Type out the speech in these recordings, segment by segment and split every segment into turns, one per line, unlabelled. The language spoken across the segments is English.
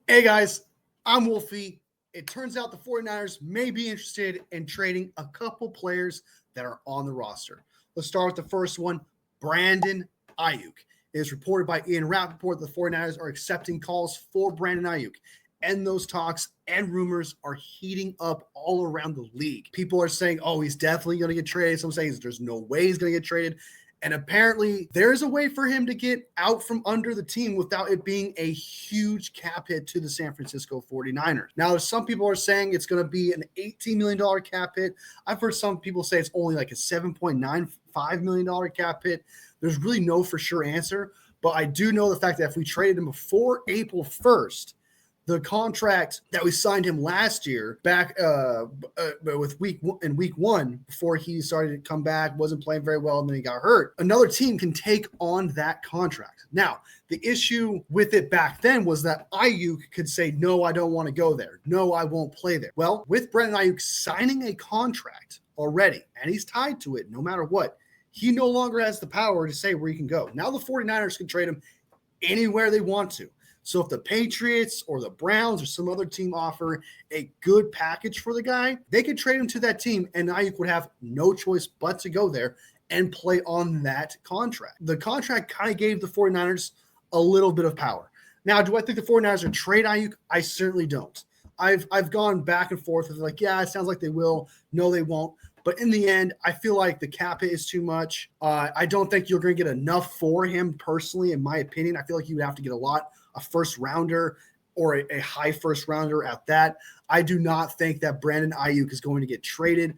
Hey guys, I'm Wolfie. It turns out the 49ers may be interested in trading a couple players that are on the roster. Let's start with the first one, Brandon Aiyuk. It is reported by Ian Rappaport that the 49ers are accepting calls for Brandon Aiyuk. And those talks and rumors are heating up all around the league. People are saying, oh, he's definitely going to get traded. Some saying there's no way he's going to get traded. And apparently there's a way for him to get out from under the team without it being a huge cap hit to the San Francisco 49ers. Now, some people are saying it's going to be an $18 million cap hit. I've heard some people say it's only like a $7.95 million cap hit. There's really no for sure answer, but I do know the fact that if we traded him before April 1st, the contract that we signed him last year back with week one before he started to come back, wasn't playing very well, and then he got hurt. Another team can take on that contract. Now, the issue with it back then was that Aiyuk could say, no, I don't want to go there. No, I won't play there. Well, with Brandon Aiyuk signing a contract already, and he's tied to it no matter what, he no longer has the power to say where he can go. Now the 49ers can trade him anywhere they want to. So if the Patriots or the Browns or some other team offer a good package for the guy, they could trade him to that team, and Aiyuk would have no choice but to go there and play on that contract. The contract kind of gave the 49ers a little bit of power. Now, do I think the 49ers are trade Aiyuk? I certainly don't. I've gone back and forth with like, yeah, it sounds like they will. No, they won't. But in the end, I feel like the cap hit is too much. I don't think you're going to get enough for him personally, in my opinion. I feel like you would have to get a first rounder or a high first rounder at that. I do not think that Brandon Aiyuk is going to get traded.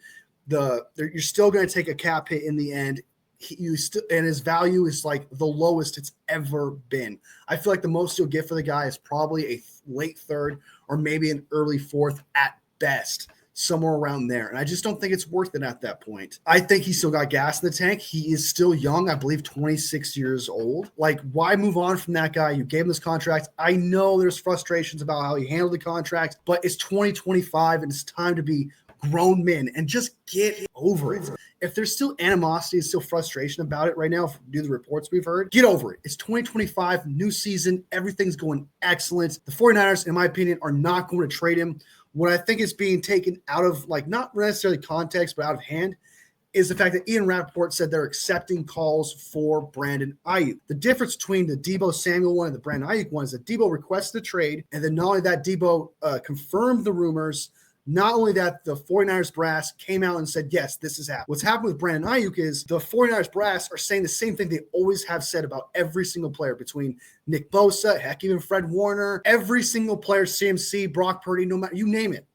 You're still going to take a cap hit in the end. And his value is like the lowest it's ever been. I feel like the most you'll get for the guy is probably a late third or maybe an early fourth at best, somewhere around there. And I just don't think it's worth it at that point. I think he's still got gas in the tank. He is still young, I believe 26 years old. Like, why move on from that guy? You gave him this contract. I know there's frustrations about how he handled the contract, but it's 2025 and it's time to be grown men and just get over it. If there's still animosity and still frustration about it right now, due to the reports we've heard, get over it. It's 2025, new season. Everything's going excellent. The 49ers, in my opinion, are not going to trade him. What I think is being taken out of, like, not necessarily context, but out of hand, is the fact that Ian Rappaport said they're accepting calls for Brandon Aiyuk. The difference between the Deebo Samuel one and the Brandon Aiyuk one is that Deebo requested a trade, and then not only that, Deebo confirmed the rumors. Not only that, the 49ers brass came out and said, yes, this is happening. What's happened with Brandon Aiyuk is the 49ers brass are saying the same thing they always have said about every single player, between Nick Bosa, heck, even Fred Warner, every single player, CMC, Brock Purdy, no matter, you name it.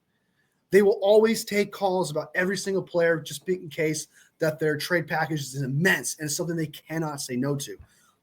They will always take calls about every single player just in case that their trade package is immense and it's something they cannot say no to.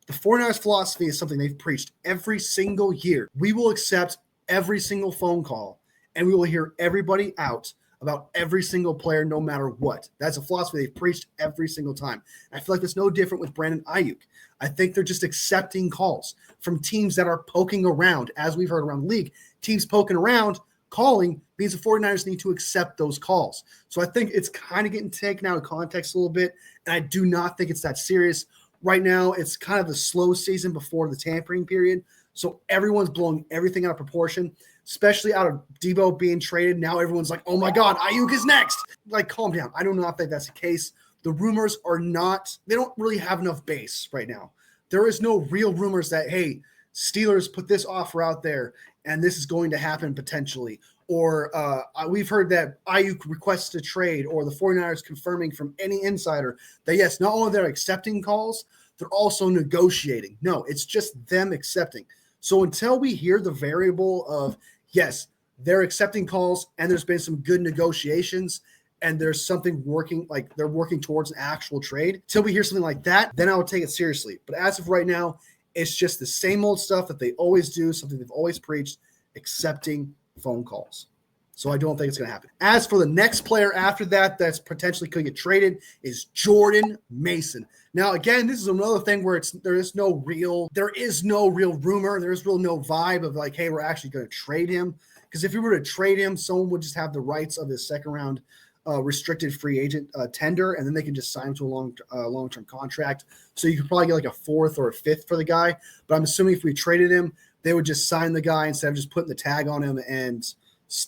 The 49ers philosophy is something they've preached every single year. We will accept every single phone call, and we will hear everybody out about every single player, no matter what. That's a philosophy they've preached every single time. I feel like it's no different with Brandon Aiyuk. I think they're just accepting calls from teams that are poking around, as we've heard around the league. Teams poking around, calling, means the 49ers need to accept those calls. So I think it's kind of getting taken out of context a little bit, and I do not think it's that serious. Right now, it's kind of the slow season before the tampering period, so everyone's blowing everything out of proportion, especially out of Deebo being traded. Now everyone's like, oh my God, Aiyuk is next. Like, calm down. I do not think that's the case. The rumors are not – they don't really have enough base right now. There is no real rumors that, hey, Steelers put this offer out there and this is going to happen potentially. Or we've heard that Aiyuk requests a trade, or the 49ers confirming from any insider that, yes, not only they're accepting calls, they're also negotiating. No, it's just them accepting. So until we hear the variable of, yes, they're accepting calls and there's been some good negotiations and there's something working, like they're working towards an actual trade, till we hear something like that, then I would take it seriously. But as of right now, it's just the same old stuff that they always do, something they've always preached, accepting phone calls. So I don't think it's going to happen. As for the next player after that that's potentially could get traded is Jordan Mason. Now, again, this is another thing where there is no real rumor. There's no vibe of like, hey, we're actually going to trade him. Because if we were to trade him, someone would just have the rights of his second round restricted free agent tender, and then they can just sign him to a long-term contract. So you could probably get like a fourth or a fifth for the guy. But I'm assuming if we traded him, they would just sign the guy instead of just putting the tag on him and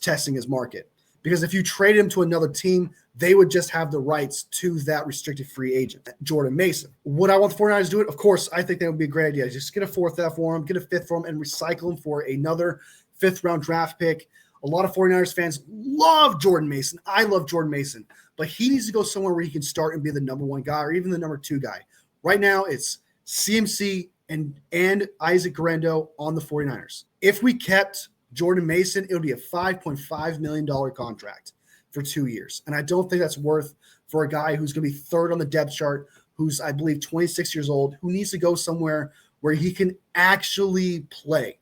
testing his market. Because if you traded him to another team, they would just have the rights to that restricted free agent, Jordan Mason. Would I want the 49ers to do it? Of course, I think that would be a great idea. Just get a fourth for him, get a fifth for him, and recycle him for another fifth-round draft pick. A lot of 49ers fans love Jordan Mason. I love Jordan Mason. But he needs to go somewhere where he can start and be the number one guy or even the number two guy. Right now, it's CMC and Isaac Guerendo on the 49ers. If we kept Jordan Mason, it would be a $5.5 million contract for 2 years. And I don't think that's worth for a guy who's going to be third on the depth chart, who's, I believe, 26 years old, who needs to go somewhere where he can actually play.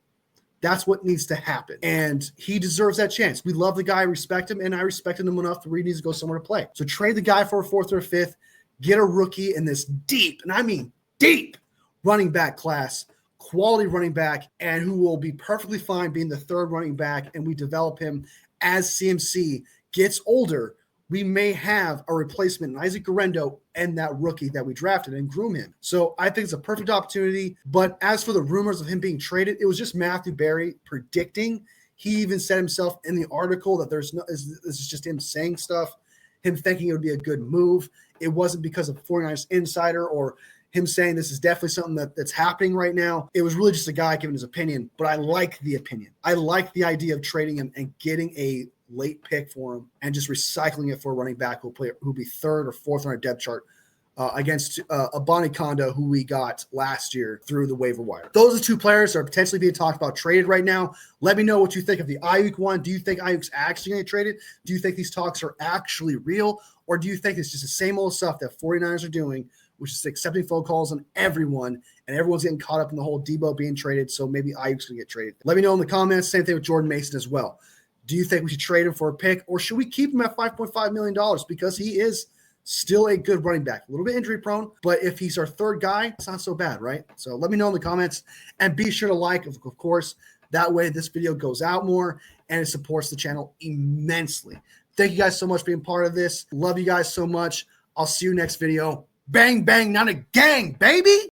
That's what needs to happen. And he deserves that chance. We love the guy, respect him, and I respected him enough where he needs to go somewhere to play. So trade the guy for a fourth or a fifth, get a rookie in this deep, and I mean deep, running back class, quality running back, and who will be perfectly fine being the third running back, and we develop him as CMC gets older. We may have a replacement in Isaac Guerendo and that rookie that we drafted and groom him. So I think it's a perfect opportunity. But as for the rumors of him being traded, it was just Matthew Berry predicting. He even said himself in the article that this is just him saying stuff, him thinking it would be a good move. It wasn't because of 49ers Insider or him saying this is definitely something that's happening right now. It was really just a guy giving his opinion, but I like the opinion. I like the idea of trading him and getting a late pick for him and just recycling it for a running back who'll be third or fourth on our depth chart against Abani Konda, who we got last year through the waiver wire. Those are two players that are potentially being talked about traded right now. Let me know what you think of the Aiyuk one. Do you think Aiyuk's actually going to get traded? Do you think these talks are actually real? Or do you think it's just the same old stuff that 49ers are doing, which is accepting phone calls on everyone, and everyone's getting caught up in the whole Debo being traded, so maybe Aiyuk's going to get traded? Let me know in the comments. Same thing with Jordan Mason as well. Do you think we should trade him for a pick, or should we keep him at $5.5 million because he is still a good running back? A little bit injury prone, but if he's our third guy, it's not so bad, right? So let me know in the comments, and be sure to like, of course. That way this video goes out more and it supports the channel immensely. Thank you guys so much for being part of this. Love you guys so much. I'll see you next video. Bang, bang, not a gang, baby.